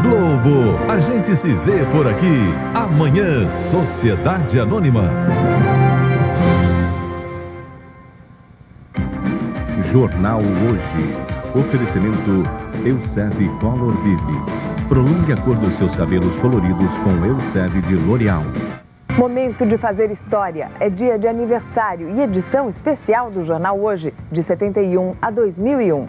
Globo, a gente se vê por aqui. Amanhã, Sociedade Anônima. Jornal Hoje. Oferecimento Elseve Color Vive. Prolongue a cor dos seus cabelos coloridos com Elseve de L'Oréal. Momento de fazer história. É dia de aniversário e edição especial do Jornal Hoje, de 71 a 2001.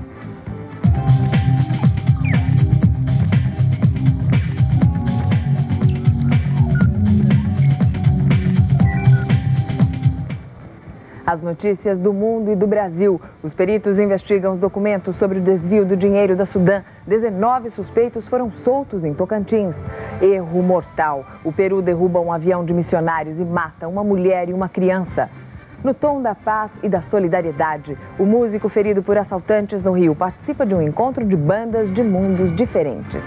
As notícias do mundo e do Brasil. Os peritos investigam os documentos sobre o desvio do dinheiro da Sudã. 19 suspeitos foram soltos em Tocantins. Erro mortal. O Peru derruba um avião de missionários e mata uma mulher e uma criança. No tom da paz e da solidariedade, o músico ferido por assaltantes no Rio participa de um encontro de bandas de mundos diferentes.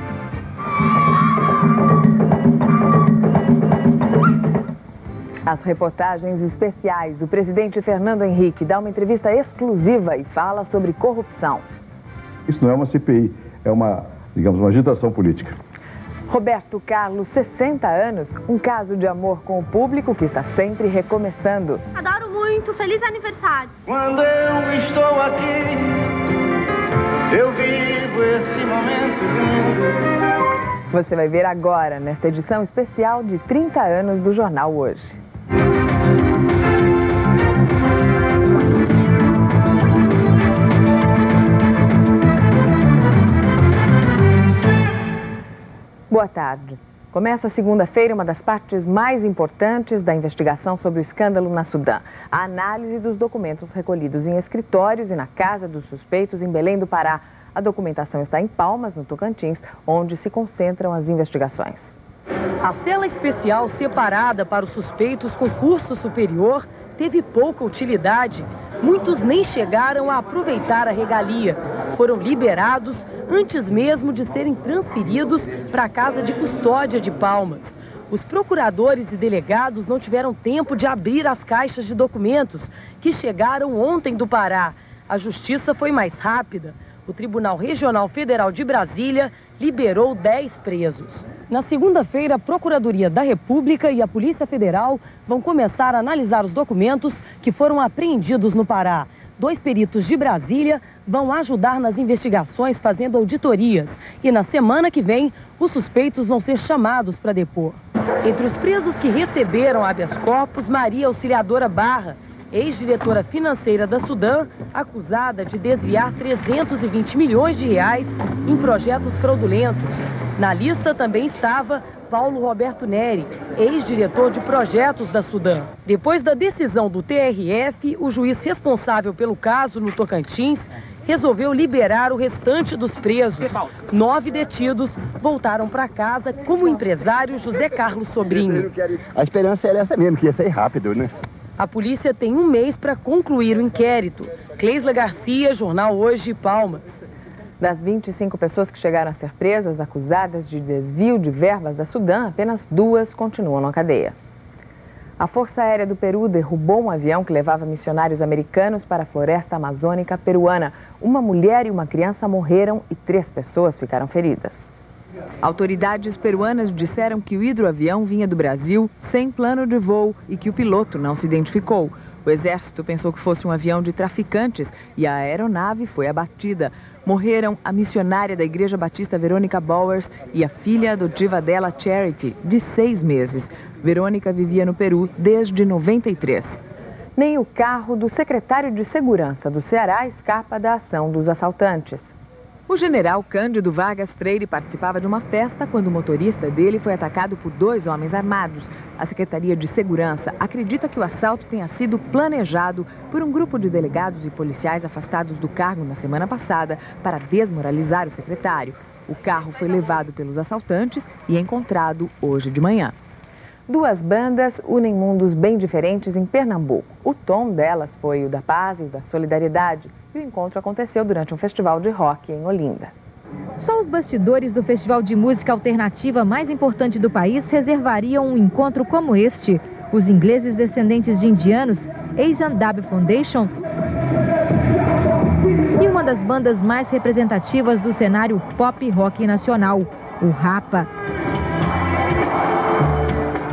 As reportagens especiais. O presidente Fernando Henrique dá uma entrevista exclusiva e fala sobre corrupção. Isso não é uma CPI, é uma, digamos, uma agitação política. Roberto Carlos, 60 anos, um caso de amor com o público que está sempre recomeçando. Adoro muito, feliz aniversário. Quando eu estou aqui, eu vivo esse momento lindo. Você vai ver agora, nesta edição especial de 30 anos do Jornal Hoje. Boa tarde. Começa segunda-feira uma das partes mais importantes da investigação sobre o escândalo na Sudã. A análise dos documentos recolhidos em escritórios e na casa dos suspeitos em Belém do Pará. A documentação está em Palmas, no Tocantins, onde se concentram as investigações. A cela especial separada para os suspeitos com curso superior teve pouca utilidade. Muitos nem chegaram a aproveitar a regalia. Foram liberados antes mesmo de serem transferidos para a casa de custódia de Palmas. Os procuradores e delegados não tiveram tempo de abrir as caixas de documentos que chegaram ontem do Pará. A justiça foi mais rápida. O Tribunal Regional Federal de Brasília liberou 10 presos. Na segunda-feira, a Procuradoria da República e a Polícia Federal vão começar a analisar os documentos que foram apreendidos no Pará. 2 peritos de Brasília vão ajudar nas investigações fazendo auditorias. E na semana que vem, os suspeitos vão ser chamados para depor. Entre os presos que receberam habeas corpus, Maria Auxiliadora Barra, ex-diretora financeira da Sudã, acusada de desviar 320 milhões de reais em projetos fraudulentos. Na lista também estava Paulo Roberto Neri, ex-diretor de projetos da Sudã. Depois da decisão do TRF, o juiz responsável pelo caso no Tocantins resolveu liberar o restante dos presos. 9 detidos voltaram para casa, como o empresário José Carlos Sobrinho. A esperança era essa mesmo, que ia sair rápido, né? A polícia tem um mês para concluir o inquérito. Cleisla Garcia, Jornal Hoje, Palmas. Das 25 pessoas que chegaram a ser presas, acusadas de desvio de verbas da Sudã, apenas 2 continuam na cadeia. A Força Aérea do Peru derrubou um avião que levava missionários americanos para a floresta amazônica peruana. Uma mulher e uma criança morreram e 3 pessoas ficaram feridas. Autoridades peruanas disseram que o hidroavião vinha do Brasil sem plano de voo e que o piloto não se identificou. O exército pensou que fosse um avião de traficantes e a aeronave foi abatida. Morreram a missionária da Igreja Batista Verônica Bowers e a filha adotiva dela, Charity, de 6 meses. Verônica vivia no Peru desde 93. Nem o carro do secretário de Segurança do Ceará escapa da ação dos assaltantes. O general Cândido Vargas Freire participava de uma festa quando o motorista dele foi atacado por 2 homens armados. A Secretaria de Segurança acredita que o assalto tenha sido planejado por um grupo de delegados e policiais afastados do cargo na semana passada para desmoralizar o secretário. O carro foi levado pelos assaltantes e encontrado hoje de manhã. 2 bandas unem mundos bem diferentes em Pernambuco. O tom delas foi o da paz e da solidariedade. E o encontro aconteceu durante um festival de rock em Olinda. Só os bastidores do festival de música alternativa mais importante do país reservariam um encontro como este. Os ingleses descendentes de indianos, A&W Foundation, e uma das bandas mais representativas do cenário pop rock nacional. o Rapa.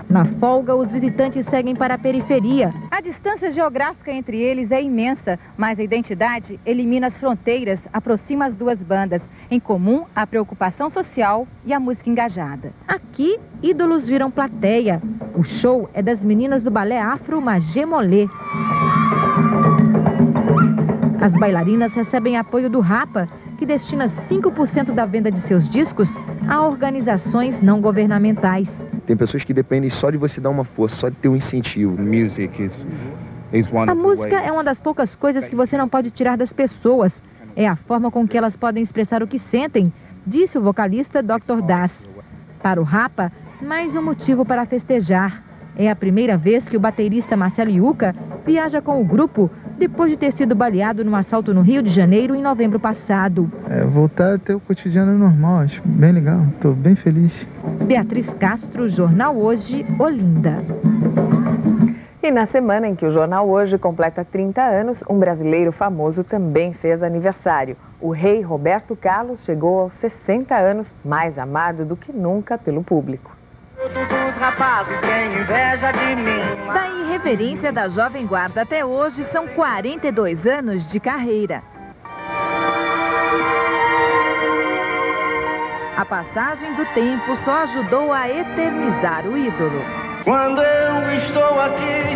Na folga, os visitantes seguem para a periferia. A distância geográfica entre eles é imensa, mas a identidade elimina as fronteiras, aproxima as duas bandas. Em comum, a preocupação social e a música engajada. Aqui, ídolos viram plateia. O show é das meninas do balé afro Magé Molé. As bailarinas recebem apoio do Rapa, que destina 5% da venda de seus discos a organizações não governamentais. Tem pessoas que dependem só de você dar uma força, só de ter um incentivo. A música é uma das poucas coisas que você não pode tirar das pessoas. É a forma com que elas podem expressar o que sentem, disse o vocalista Dr. Das. Para o Rapa, mais um motivo para festejar. É a primeira vez que o baterista Marcelo Iuca viaja com o grupo, depois de ter sido baleado num assalto no Rio de Janeiro em novembro passado. Voltar a ter o cotidiano normal, acho bem legal, estou bem feliz. Beatriz Castro, Jornal Hoje, Olinda. E na semana em que o Jornal Hoje completa 30 anos, um brasileiro famoso também fez aniversário. O rei Roberto Carlos chegou aos 60 anos, mais amado do que nunca pelo público. Os rapazes têm inveja de mim. Da irreverência da Jovem Guarda até hoje, são 42 anos de carreira. A passagem do tempo só ajudou a eternizar o ídolo. Quando eu estou aqui,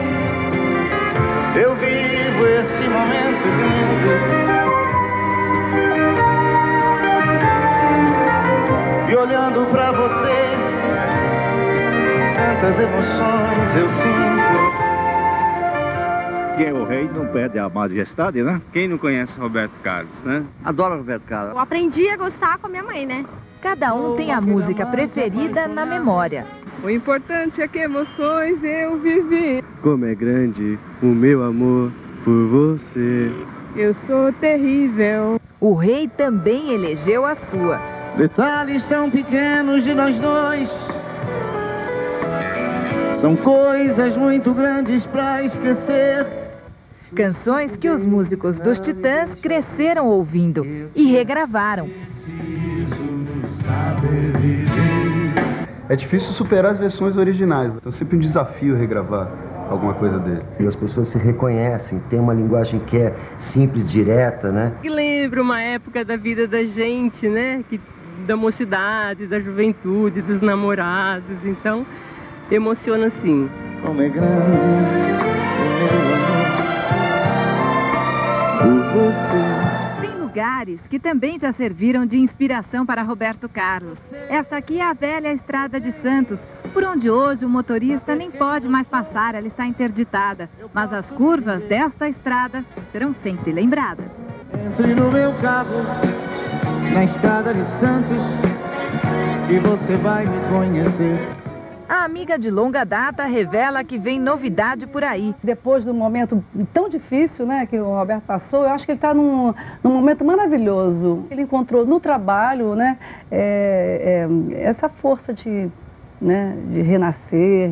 eu vivo esse momento lindo. E olhando pra você, tantas emoções eu sinto. Quem é o rei não perde a majestade, né? Quem não conhece Roberto Carlos, né? Adoro Roberto Carlos. Eu aprendi a gostar com a minha mãe, né? Cada um tem a música preferida na memória. O importante é que emoções eu vivi. Como é grande o meu amor por você. Eu sou terrível. O rei também elegeu a sua. Detalhes tão pequenos de nós dois são coisas muito grandes pra esquecer. Canções que os músicos dos Titãs cresceram ouvindo e regravaram. É difícil superar as versões originais, então sempre um desafio regravar alguma coisa dele. E as pessoas se reconhecem, tem uma linguagem que é simples, direta, né? Que lembra uma época da vida da gente, né? Da mocidade, da juventude, dos namorados, então emociona sim. Como é grande o meu amor por você. Tem lugares que também já serviram de inspiração para Roberto Carlos. Essa aqui é a velha Estrada de Santos, por onde hoje o motorista nem pode mais passar, ela está interditada. Mas as curvas desta estrada serão sempre lembradas. Entre no meu carro, na Estrada de Santos, e você vai me conhecer. A amiga de longa data revela que vem novidade por aí. Depois do momento tão difícil, né, que o Roberto passou, eu acho que ele está num momento maravilhoso. Ele encontrou no trabalho, né, essa força de renascer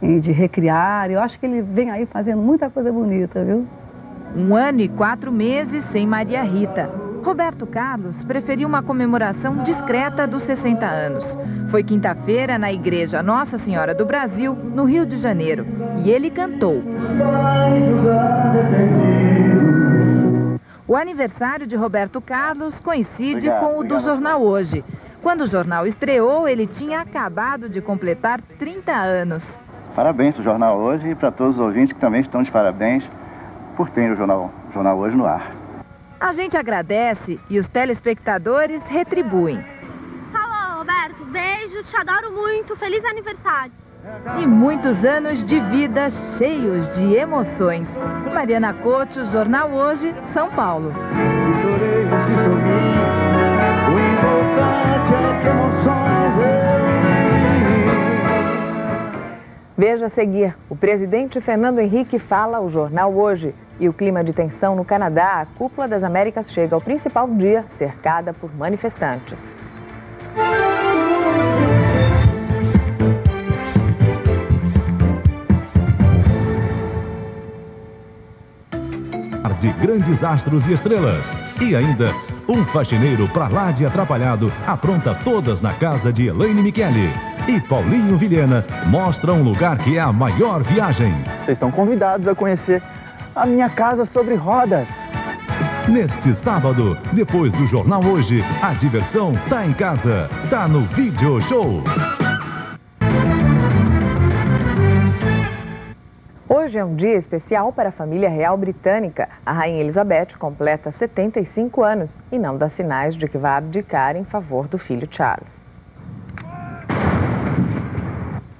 e de recriar. Eu acho que ele vem aí fazendo muita coisa bonita, viu? 1 ano e 4 meses sem Maria Rita. Roberto Carlos preferiu uma comemoração discreta dos 60 anos. Foi quinta-feira na Igreja Nossa Senhora do Brasil, no Rio de Janeiro. E ele cantou. O aniversário de Roberto Carlos coincide com o do Jornal Hoje. Quando o jornal estreou, ele tinha acabado de completar 30 anos. Parabéns para o Jornal Hoje e para todos os ouvintes que também estão de parabéns por terem o Jornal Hoje no ar. A gente agradece e os telespectadores retribuem. Alô, Roberto, beijo, te adoro muito, feliz aniversário. E muitos anos de vida cheios de emoções. Mariana Couto, Jornal Hoje, São Paulo. Veja a seguir, o presidente Fernando Henrique fala ao Jornal Hoje. E o clima de tensão no Canadá, a Cúpula das Américas chega ao principal dia, cercada por manifestantes. De grandes astros e estrelas. E ainda Um faxineiro pra lá de atrapalhado apronta todas na casa de Elaine Michele. E Paulinho Vilhena mostra um lugar que é a maior viagem. Vocês estão convidados a conhecer a minha casa sobre rodas. Neste sábado, depois do Jornal Hoje, a diversão tá em casa, tá no Video Show. Hoje é um dia especial para a família real britânica. A Rainha Elizabeth completa 75 anos e não dá sinais de que vai abdicar em favor do filho Charles.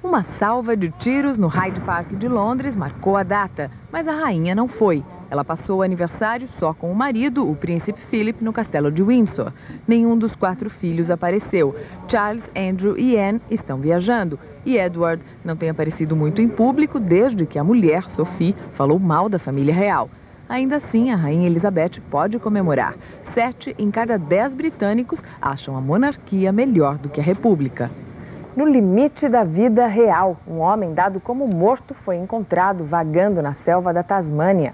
Uma salva de tiros no Hyde Park de Londres marcou a data, mas a rainha não foi. Ela passou o aniversário só com o marido, o príncipe Philip, no castelo de Windsor. Nenhum dos 4 filhos apareceu. Charles, Andrew e Anne estão viajando. E Edward não tem aparecido muito em público desde que a mulher, Sophie, falou mal da família real. Ainda assim, a Rainha Elizabeth pode comemorar. 7 em cada 10 britânicos acham a monarquia melhor do que a república. No limite da vida real, um homem dado como morto foi encontrado vagando na selva da Tasmânia.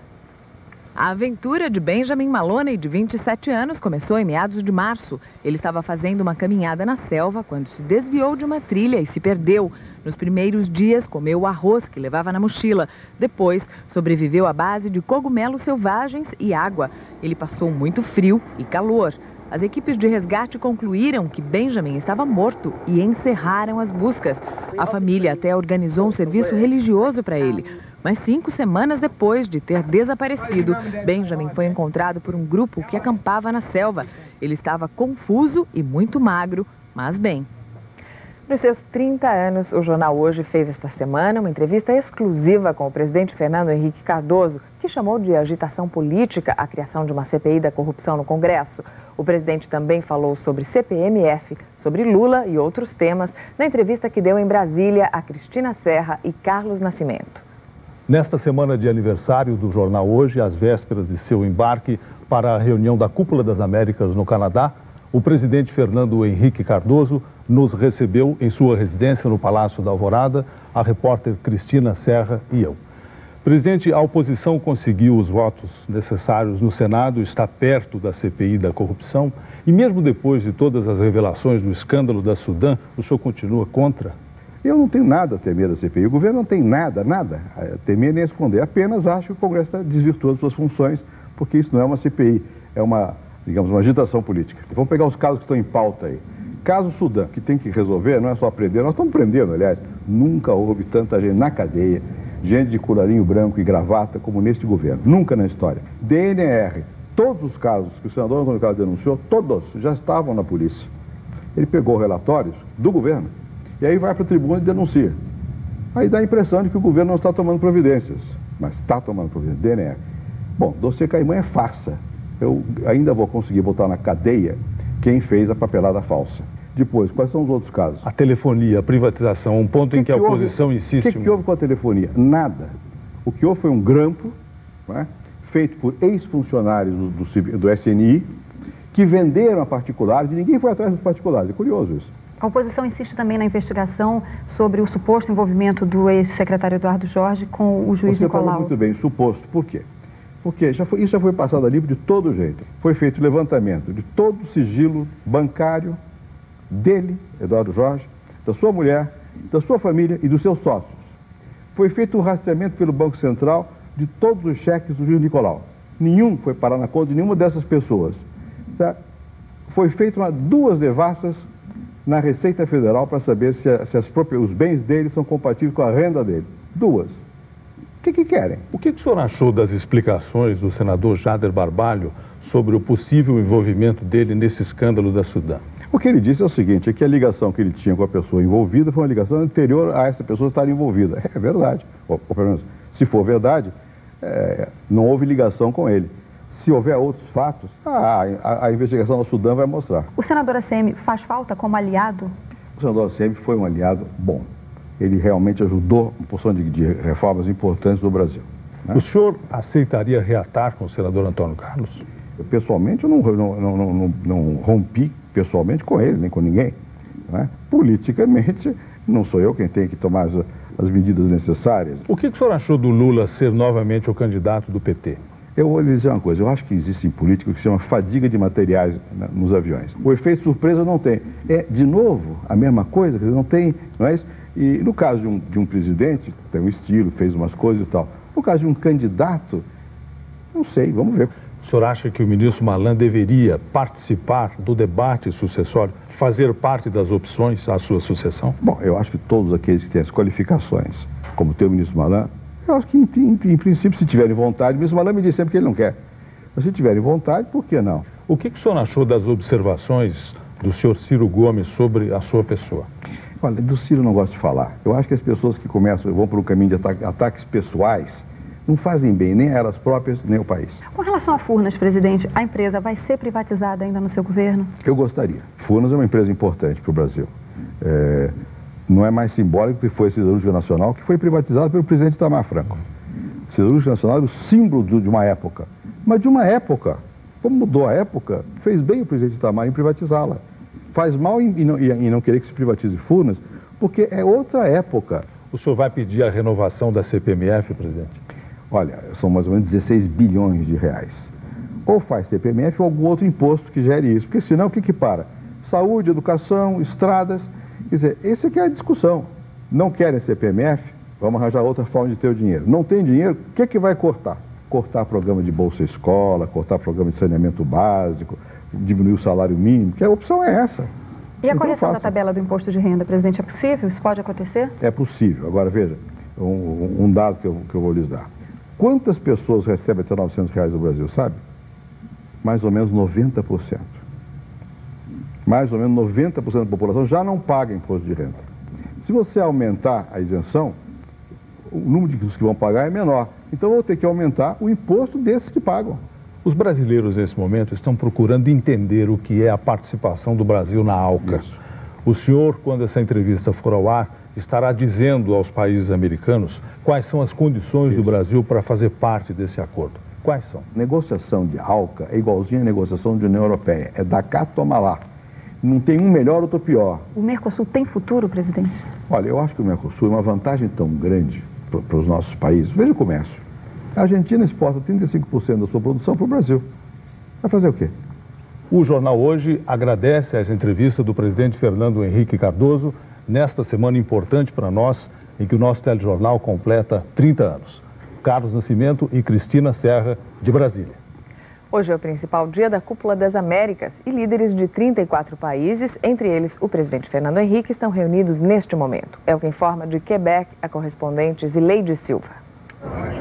A aventura de Benjamin Maloney, de 27 anos, começou em meados de março. Ele estava fazendo uma caminhada na selva quando se desviou de uma trilha e se perdeu. Nos primeiros dias, comeu o arroz que levava na mochila. Depois, sobreviveu à base de cogumelos selvagens e água. Ele passou muito frio e calor. As equipes de resgate concluíram que Benjamin estava morto e encerraram as buscas. A família até organizou um serviço religioso para ele. Mas 5 semanas depois de ter desaparecido, Benjamin foi encontrado por um grupo que acampava na selva. Ele estava confuso e muito magro, mas bem. Nos seus 30 anos, o Jornal Hoje fez esta semana uma entrevista exclusiva com o presidente Fernando Henrique Cardoso, que chamou de agitação política a criação de uma CPI da corrupção no Congresso. O presidente também falou sobre CPMF, sobre Lula e outros temas, na entrevista que deu em Brasília a Cristina Serra e Carlos Nascimento. Nesta semana de aniversário do Jornal Hoje, às vésperas de seu embarque para a reunião da Cúpula das Américas no Canadá, o presidente Fernando Henrique Cardoso nos recebeu em sua residência no Palácio da Alvorada, a repórter Cristina Serra e eu. Presidente, a oposição conseguiu os votos necessários no Senado, está perto da CPI da corrupção e mesmo depois de todas as revelações do escândalo da Sudã, o senhor continua contra? Eu não tenho nada a temer da CPI. O governo não tem nada a temer nem a esconder. Apenas acho que o Congresso está desvirtuando suas funções, porque isso não é uma CPI, é uma, digamos, uma agitação política. Vamos pegar os casos que estão em pauta aí. Caso Sudã, que tem que resolver, não é só prender, nós estamos prendendo, aliás. Nunca houve tanta gente na cadeia, gente de colarinho branco e gravata como neste governo. Nunca na história. DNR, todos os casos que o senador Antônio Carlos denunciou, todos já estavam na polícia. Ele pegou relatórios do governo. E aí vai para a tribuna e denuncia. Aí dá a impressão de que o governo não está tomando providências. Mas está tomando providências. DNR. Bom, dossiê Caimã é farsa. Eu ainda vou conseguir botar na cadeia quem fez a papelada falsa. Depois, quais são os outros casos? A telefonia, a privatização, um ponto em que a oposição insiste. O que houve com a telefonia? Nada. O que houve foi um grampo, né, feito por ex-funcionários do SNI, que venderam a particulares e ninguém foi atrás dos particulares. É curioso isso. A oposição insiste também na investigação sobre o suposto envolvimento do ex-secretário Eduardo Jorge com o juiz Nicolau. Você falou muito bem, suposto. Por quê? Porque isso já foi passado a limpo de todo jeito. Foi feito o levantamento de todo o sigilo bancário dele, Eduardo Jorge, da sua mulher, da sua família e dos seus sócios. Foi feito um rastreamento pelo Banco Central de todos os cheques do juiz Nicolau. Nenhum foi parar na conta de nenhuma dessas pessoas. Tá? Foi feito 2 devassas na Receita Federal para saber se os bens dele são compatíveis com a renda dele. 2. O que querem? O que o senhor achou das explicações do senador Jader Barbalho sobre o possível envolvimento dele nesse escândalo da Sudã? O que ele disse é o seguinte, é que a ligação que ele tinha com a pessoa envolvida foi uma ligação anterior a essa pessoa estar envolvida. É verdade. Ou pelo menos, se for verdade, não houve ligação com ele. Se houver outros fatos, a investigação do Sudã vai mostrar. O senador ACM faz falta como aliado? O senador ACM foi um aliado bom. Ele realmente ajudou uma porção de reformas importantes do Brasil. Né? O senhor aceitaria reatar com o senador Antônio Carlos? Eu, pessoalmente, eu não rompi pessoalmente com ele, nem com ninguém. Né? Politicamente, não sou eu quem tem que tomar as medidas necessárias. O que o senhor achou do Lula ser novamente o candidato do PT? Eu vou lhe dizer uma coisa, eu acho que existe em política o que se chama fadiga de materiais nos aviões. O efeito surpresa não tem. É, de novo, a mesma coisa, quer dizer, não tem, não é isso? E no caso de um presidente, tem um estilo, fez umas coisas e tal. No caso de um candidato, não sei, vamos ver. O senhor acha que o ministro Malan deveria participar do debate sucessório, fazer parte das opções à sua sucessão? Bom, eu acho que todos aqueles que têm as qualificações, como tem o ministro Malan, eu acho que, em princípio, se tiverem vontade, o ministro Malan me diz sempre que ele não quer. Mas se tiverem vontade, por que não? O que o senhor achou das observações do senhor Ciro Gomes sobre a sua pessoa? Olha, do Ciro eu não gosto de falar. Eu acho que as pessoas que vão para um caminho de ataques pessoais não fazem bem nem a elas próprias, nem o país. Com relação a Furnas, presidente, a empresa vai ser privatizada ainda no seu governo? Eu gostaria. Furnas é uma empresa importante para o Brasil. Não é mais simbólico que foi a Siderúrgica Nacional, que foi privatizada pelo presidente Itamar Franco. A Siderúrgica Nacional era o símbolo de uma época. Mas de uma época, como mudou a época, fez bem o presidente Itamar em privatizá-la. Faz mal em não querer que se privatize Furnas, porque é outra época. O senhor vai pedir a renovação da CPMF, presidente? Olha, são mais ou menos 16 bilhões de reais. Ou faz CPMF ou algum outro imposto que gere isso, porque senão o que para? Saúde, educação, estradas. Quer dizer, essa aqui é a discussão. Não querem CPMF? Vamos arranjar outra forma de ter o dinheiro. Não tem dinheiro, o que vai cortar? Cortar programa de Bolsa Escola, cortar programa de saneamento básico, diminuir o salário mínimo, que a opção é essa. E a correção da tabela do imposto de renda, presidente, é possível? Isso pode acontecer? É possível. Agora, veja, um dado que eu vou lhes dar. Quantas pessoas recebem até R$900 no Brasil, sabe? Mais ou menos 90%. Mais ou menos 90% da população já não paga imposto de renda. Se você aumentar a isenção, o número de que vão pagar é menor. Então, eu vou ter que aumentar o imposto desses que pagam. Os brasileiros, nesse momento, estão procurando entender o que é a participação do Brasil na ALCA. Isso. O senhor, quando essa entrevista for ao ar, estará dizendo aos países americanos quais são as condições do Brasil para fazer parte desse acordo. Quais são? Negociação de ALCA é igualzinha à negociação de União Europeia. É dar cá, toma lá. Não tem um melhor, outro pior. O Mercosul tem futuro, presidente? Olha, eu acho que o Mercosul é uma vantagem tão grande para os nossos países. Veja o comércio. A Argentina exporta 35% da sua produção para o Brasil. Vai fazer o quê? O Jornal Hoje agradece as entrevistas do presidente Fernando Henrique Cardoso nesta semana importante para nós, em que o nosso telejornal completa 30 anos. Carlos Nascimento e Cristina Serra, de Brasília. Hoje é o principal dia da Cúpula das Américas e líderes de 34 países, entre eles o presidente Fernando Henrique, estão reunidos neste momento. É o que informa de Quebec a correspondente Zileide Silva.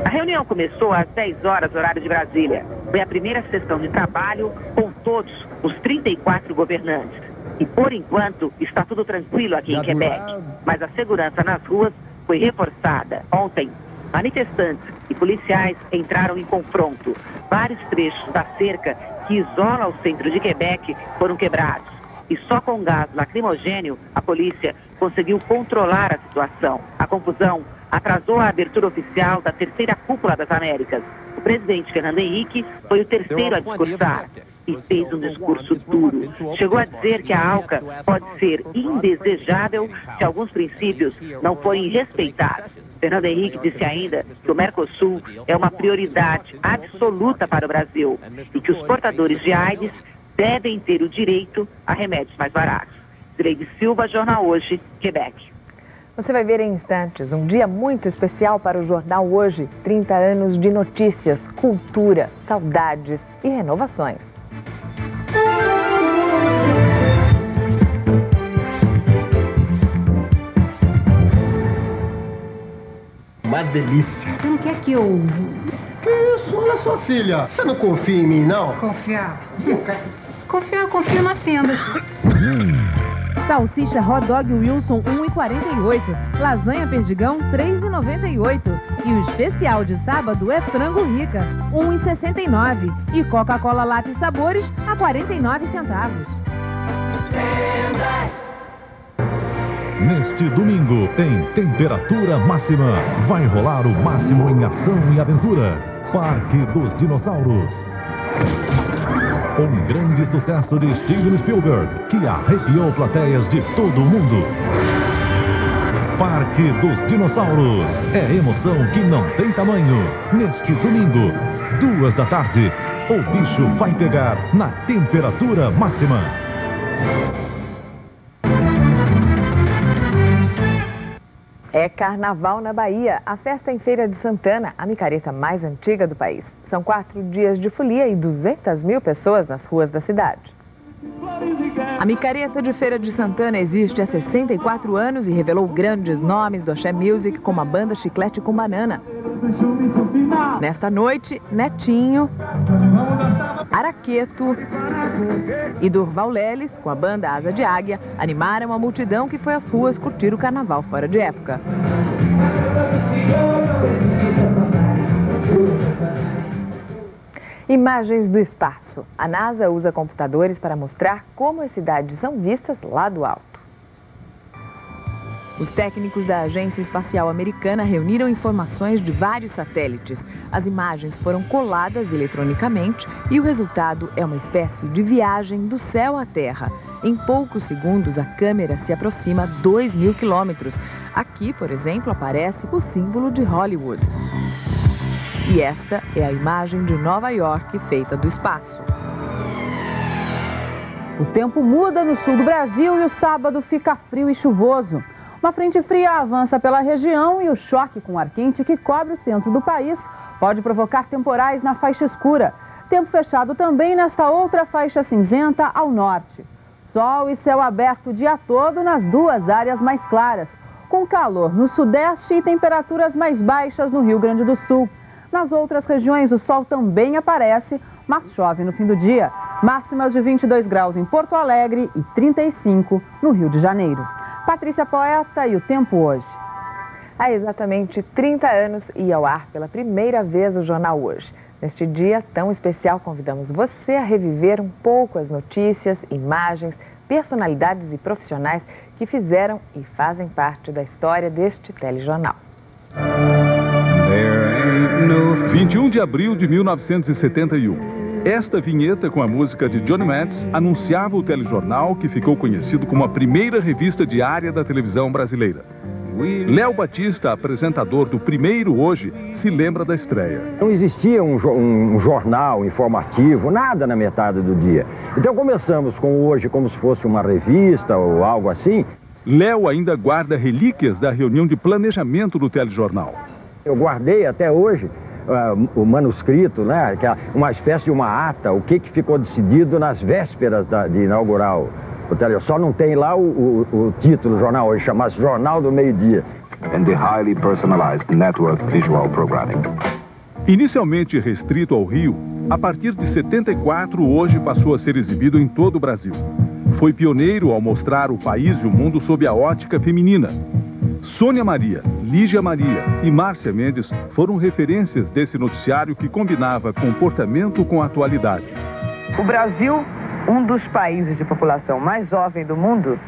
A reunião começou às 10 horas, horário de Brasília. Foi a primeira sessão de trabalho com todos os 34 governantes. E, por enquanto, está tudo tranquilo aqui em Quebec. Mas a segurança nas ruas foi reforçada. Ontem, manifestantes e policiais entraram em confronto. Vários trechos da cerca que isola o centro de Quebec foram quebrados. E só com gás lacrimogênio, a polícia conseguiu controlar a situação. A confusão atrasou a abertura oficial da terceira Cúpula das Américas. O presidente Fernando Henrique foi o terceiro a discursar e fez um discurso duro. Chegou a dizer que a ALCA pode ser indesejável se alguns princípios não forem respeitados. Fernando Henrique disse ainda que o Mercosul é uma prioridade absoluta para o Brasil e que os portadores de AIDS devem ter o direito a remédios mais baratos. Zileide Silva, Jornal Hoje, Quebec. Você vai ver em instantes um dia muito especial para o Jornal Hoje. 30 anos de notícias, cultura, saudades e renovações. Uma delícia. Você não quer que eu... Que isso? Olha só, filha. Você não confia em mim, não? Confiar? Confio nas sendas. Salsicha Hot Dog Wilson 1,48. Lasanha Perdigão 3,98. E o especial de sábado é Frango Rica 1,69. E Coca-Cola Látis Sabores a 49 centavos. Neste domingo, em temperatura máxima, vai rolar o máximo em ação e aventura. Parque dos Dinossauros. Um grande sucesso de Steven Spielberg, que arrepiou plateias de todo o mundo. Parque dos Dinossauros. É emoção que não tem tamanho. Neste domingo, 2 da tarde, o bicho vai pegar na temperatura máxima. É carnaval na Bahia, a festa em Feira de Santana, a micareta mais antiga do país. São 4 dias de folia e 200 mil pessoas nas ruas da cidade. A micareta de Feira de Santana existe há 64 anos e revelou grandes nomes do Axé Music, como a banda Chiclete com Banana. Nesta noite, Netinho, Araqueto e Durval Leles, com a banda Asa de Águia, animaram a multidão que foi às ruas curtir o carnaval fora de época. Imagens do espaço. A NASA usa computadores para mostrar como as cidades são vistas lá do alto. Os técnicos da Agência Espacial Americana reuniram informações de vários satélites. As imagens foram coladas eletronicamente e o resultado é uma espécie de viagem do céu à Terra. Em poucos segundos, a câmera se aproxima a 2.000 quilômetros. Aqui, por exemplo, aparece o símbolo de Hollywood. E esta é a imagem de Nova York feita do espaço. O tempo muda no sul do Brasil e o sábado fica frio e chuvoso. Uma frente fria avança pela região e o choque com o ar quente que cobre o centro do país pode provocar temporais na faixa escura. Tempo fechado também nesta outra faixa cinzenta ao norte. Sol e céu aberto o dia todo nas duas áreas mais claras, com calor no sudeste e temperaturas mais baixas no Rio Grande do Sul. Nas outras regiões o sol também aparece, mas chove no fim do dia. Máximas de 22 graus em Porto Alegre e 35 no Rio de Janeiro. Patrícia Poeta e o tempo hoje. Há exatamente 30 anos ia ao ar pela primeira vez o Jornal Hoje. Neste dia tão especial, convidamos você a reviver um pouco as notícias, imagens, personalidades e profissionais que fizeram e fazem parte da história deste telejornal. 21 de abril de 1971. Esta vinheta com a música de Johnny Mads anunciava o telejornal que ficou conhecido como a primeira revista diária da televisão brasileira. Léo Batista, apresentador do Primeiro Hoje, se lembra da estreia. Não existia um jornal informativo, nada na metade do dia. Então começamos com Hoje como se fosse uma revista ou algo assim. Léo ainda guarda relíquias da reunião de planejamento do telejornal. Eu guardei até hoje o manuscrito, né, que é uma espécie de uma ata, o que ficou decidido nas vésperas de inaugurar o telejornal. Só não tem lá o título do jornal hoje, chama-se Jornal do Meio-Dia. And the highly personalized network visual programming. Inicialmente restrito ao Rio, a partir de 74, Hoje passou a ser exibido em todo o Brasil. Foi pioneiro ao mostrar o país e o mundo sob a ótica feminina. Sônia Maria, Lígia Maria e Márcia Mendes foram referências desse noticiário que combinava comportamento com atualidade. O Brasil, um dos países de população mais jovem do mundo,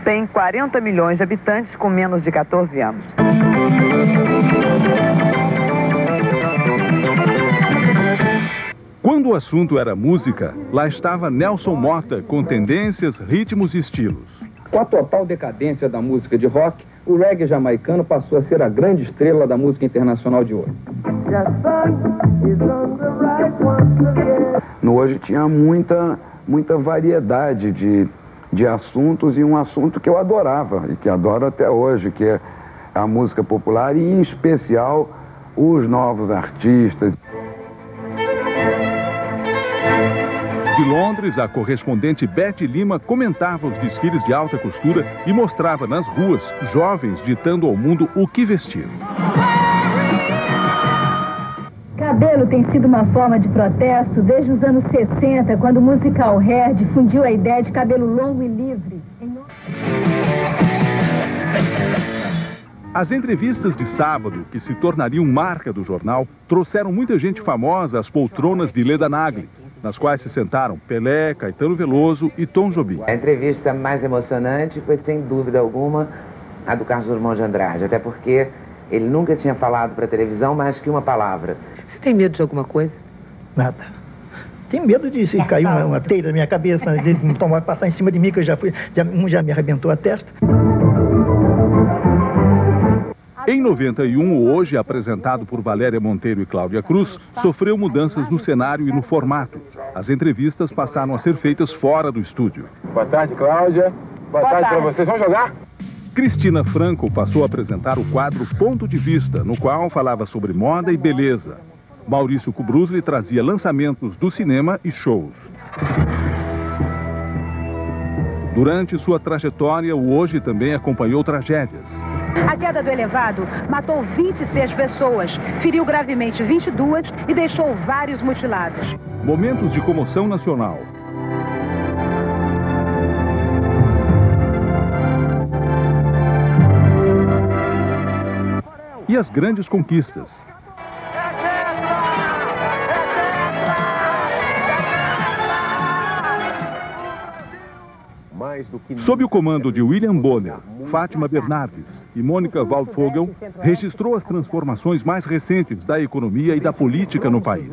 tem 40 milhões de habitantes com menos de 14 anos. Quando o assunto era música, lá estava Nelson Motta com tendências, ritmos e estilos. Com a total decadência da música de rock, o reggae jamaicano passou a ser a grande estrela da música internacional de hoje. No Hoje tinha muita variedade de assuntos e um assunto que eu adorava e que adoro até hoje, que é a música popular e, em especial, os novos artistas. De Londres, a correspondente Beth Lima comentava os desfiles de alta costura e mostrava nas ruas jovens ditando ao mundo o que vestir. Cabelo tem sido uma forma de protesto desde os anos 60, quando o musical Hair difundiu a ideia de cabelo longo e livre. As entrevistas de sábado, que se tornariam marca do jornal, trouxeram muita gente famosa às poltronas de Leda Nagli, nas quais se sentaram Pelé, Caetano Veloso e Tom Jobim. A entrevista mais emocionante foi, sem dúvida alguma, a do Carlos Drummond de Andrade, até porque ele nunca tinha falado para a televisão mais que uma palavra. Você tem medo de alguma coisa? Nada. Tenho medo de se cair uma telha na minha cabeça, de passar em cima de mim, que eu já me arrebentou a testa. Em 91, o Hoje, apresentado por Valéria Monteiro e Cláudia Cruz, sofreu mudanças no cenário e no formato. As entrevistas passaram a ser feitas fora do estúdio. Boa tarde, Cláudia. Boa tarde para vocês. Vão jogar? Cristina Franco passou a apresentar o quadro Ponto de Vista, no qual falava sobre moda e beleza. Maurício Kubrusli trazia lançamentos do cinema e shows. Durante sua trajetória, o Hoje também acompanhou tragédias. A queda do elevado matou 26 pessoas, feriu gravemente 22 e deixou vários mutilados. Momentos de comoção nacional. E as grandes conquistas. Sob o comando de William Bonner, Fátima Bernardes e Mônica Waldvogel, registrou as transformações mais recentes da economia e da política no país.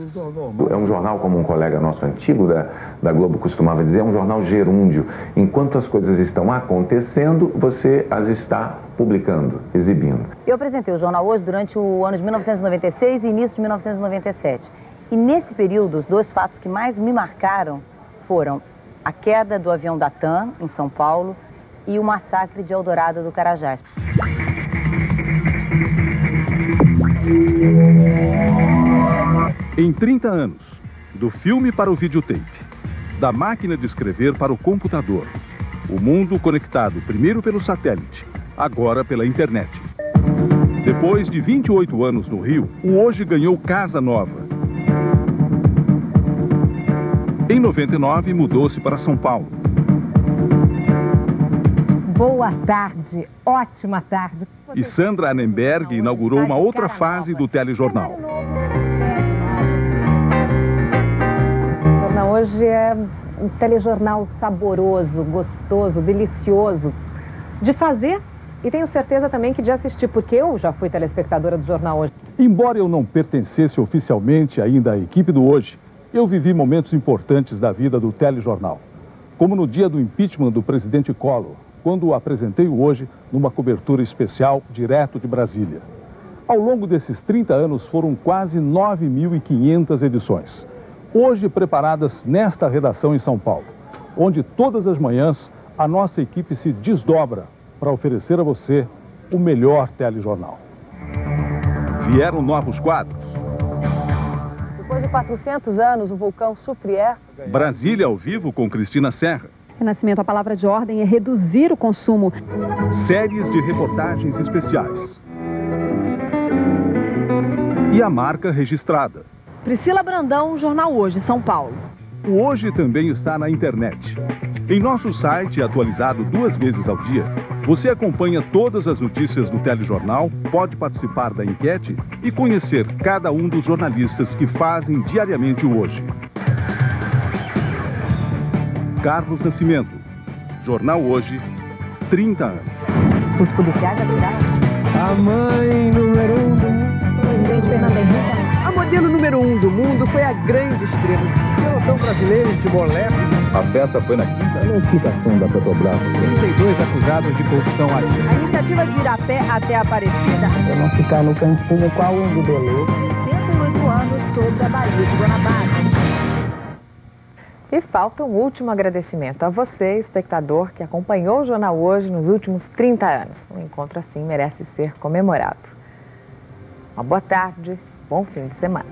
É um jornal, como um colega nosso antigo da Globo costumava dizer, é um jornal gerúndio. Enquanto as coisas estão acontecendo, você as está publicando, exibindo. Eu apresentei o Jornal Hoje durante o ano de 1996 e início de 1997. E nesse período, os dois fatos que mais me marcaram foram a queda do avião da TAM, em São Paulo, e o massacre de Eldorado do Carajás. Em 30 anos, do filme para o videotape, da máquina de escrever para o computador, o mundo conectado primeiro pelo satélite, agora pela internet. Depois de 28 anos no Rio, o Hoje ganhou casa nova. Em 99, mudou-se para São Paulo. Boa tarde, ótima tarde. E Sandra Annenberg inaugurou uma outra fase do telejornal. O Jornal Hoje é um telejornal saboroso, gostoso, delicioso de fazer e tenho certeza também que de assistir, porque eu já fui telespectadora do Jornal Hoje. Embora eu não pertencesse oficialmente ainda à equipe do Hoje, eu vivi momentos importantes da vida do telejornal, como no dia do impeachment do presidente Collor, quando apresentei o Hoje numa cobertura especial direto de Brasília. Ao longo desses 30 anos foram quase 9.500 edições, hoje preparadas nesta redação em São Paulo, onde todas as manhãs a nossa equipe se desdobra para oferecer a você o melhor telejornal. Vieram novos quadros. Depois de 400 anos, o vulcão Soufrière... Brasília ao vivo com Cristina Serra. Renascimento, a palavra de ordem é reduzir o consumo. Séries de reportagens especiais. E a marca registrada. Priscila Brandão, Jornal Hoje, São Paulo. O Hoje também está na internet. Em nosso site, atualizado 2 vezes ao dia, você acompanha todas as notícias do telejornal, pode participar da enquete e conhecer cada um dos jornalistas que fazem diariamente o Hoje. Carlos Nascimento, Jornal Hoje, 30 anos. Os policiais atiraram. A mãe número 1 do mundo. Presidente Fernando Henrique. A modelo número 1 do mundo foi a grande estrela do pelotão brasileiro de Timor-Leste. A festa foi na quinta notificação da Petrobras. 32 acusados de corrupção ativa. A iniciativa de ir a pé até a Aparecida. Eu não ficar no cantinho com a de beleza. 108 anos sobre a Baía de Guanabara. E falta um último agradecimento a você, espectador, que acompanhou o Jornal Hoje nos últimos 30 anos. Um encontro assim merece ser comemorado. Uma boa tarde, bom fim de semana.